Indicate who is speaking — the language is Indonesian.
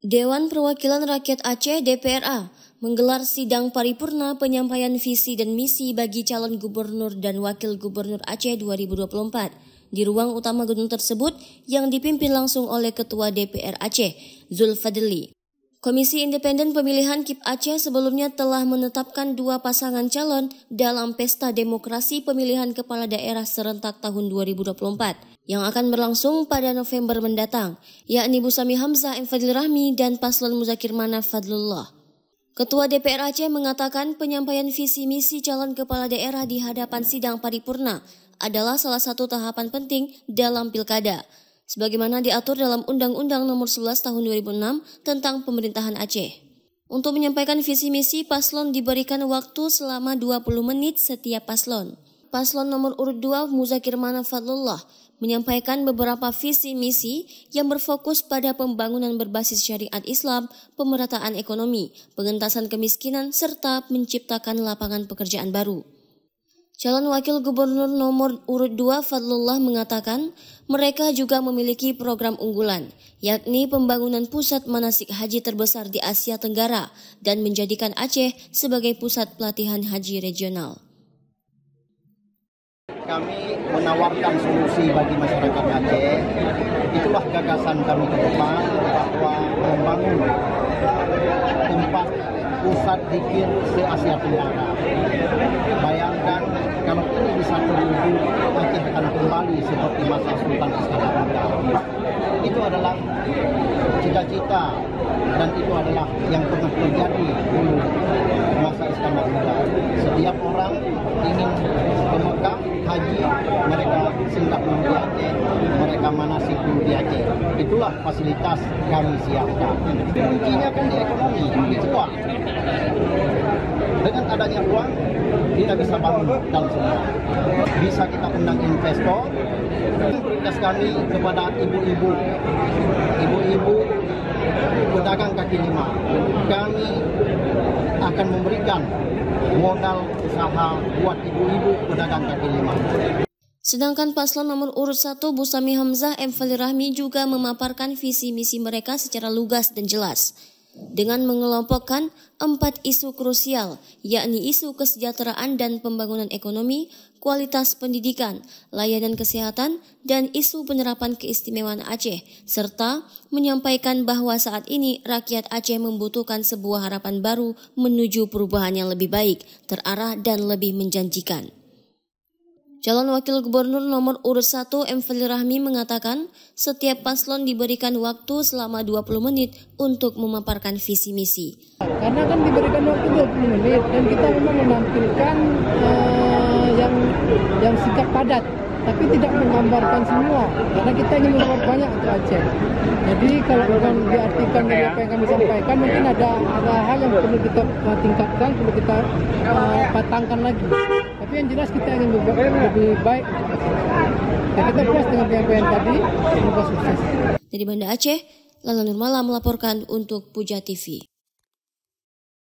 Speaker 1: Dewan Perwakilan Rakyat Aceh (DPRA) menggelar sidang paripurna penyampaian visi dan misi bagi calon gubernur dan wakil gubernur Aceh 2024 di ruang utama gedung tersebut yang dipimpin langsung oleh Ketua DPR Aceh, Zulfadli. Komisi Independen Pemilihan KIP Aceh sebelumnya telah menetapkan 2 pasangan calon dalam pesta demokrasi pemilihan kepala daerah serentak tahun 2024 yang akan berlangsung pada November mendatang, yakni Busami Hamzah M. Fadil Rahmi dan Paslon Muzakir Manaf Fadlullah. Ketua DPR Aceh mengatakan penyampaian visi misi calon kepala daerah di hadapan sidang paripurna adalah salah satu tahapan penting dalam pilkada, sebagaimana diatur dalam Undang-Undang Nomor 11 Tahun 2006 tentang Pemerintahan Aceh. Untuk menyampaikan visi misi, paslon diberikan waktu selama 20 menit setiap paslon. Paslon nomor urut 2 Muzakir Manaf Fadlullah menyampaikan beberapa visi misi yang berfokus pada pembangunan berbasis syariat Islam, pemerataan ekonomi, pengentasan kemiskinan, serta menciptakan lapangan pekerjaan baru. Calon Wakil Gubernur nomor urut 2 Fadlullah mengatakan mereka juga memiliki program unggulan, yakni pembangunan pusat manasik haji terbesar di Asia Tenggara dan menjadikan Aceh sebagai pusat pelatihan haji regional.
Speaker 2: Kami menawarkan solusi bagi masyarakat Aceh. Itulah gagasan kami ke depan, bahwa membangun tempat pusat zikir se-Asia Tenggara. Bayangkan kalau ini bisa terwujud, Aceh akan kembali seperti masa Sultan Iskandar Muda. Itu adalah cita-cita dan itu adalah yang pernah terjadi dulu masa Iskandar Muda. Setiap orang ingin ke Mekah haji, mereka singgah dulu di Aceh, mereka manasik dulu di Aceh. Itulah fasilitas kami siapkan. Kuncinya kan di ekonomi, itulah. Dengan adanya uang, kita bisa bangun dan semua. Bisa kita undang investor. Prioritas kami kepada ibu-ibu pedagang kaki lima. Kami akan memberikan modal usaha buat ibu-ibu pedagang kaki lima.
Speaker 1: Sedangkan paslon nomor urut 1 Busami Hamzah M. Fadil Rahmi juga memaparkan visi misi mereka secara lugas dan jelas, dengan mengelompokkan 4 isu krusial, yakni isu kesejahteraan dan pembangunan ekonomi, kualitas pendidikan, layanan kesehatan, dan isu penerapan keistimewaan Aceh, serta menyampaikan bahwa saat ini rakyat Aceh membutuhkan sebuah harapan baru menuju perubahan yang lebih baik, terarah, dan lebih menjanjikan. Calon Wakil Gubernur nomor urut 1 M. Fadil Rahmi mengatakan setiap paslon diberikan waktu selama 20 menit untuk memaparkan visi misi.
Speaker 3: Karena kan diberikan waktu 20 menit dan kita memang menampilkan yang sikap padat, tapi tidak menggambarkan semua karena kita ingin memperbanyak untuk Aceh. Jadi kalau bukan diartikan dari apa yang kami sampaikan, mungkin ada hal yang perlu kita tingkatkan, perlu kita patangkan lagi. Tapi yang jelas kita ingin lebih baik untuk Aceh. Dan kita puas dengan penyampaian tadi, semoga sukses.
Speaker 1: Dari Banda Aceh, Lala Nurmala melaporkan untuk Puja TV.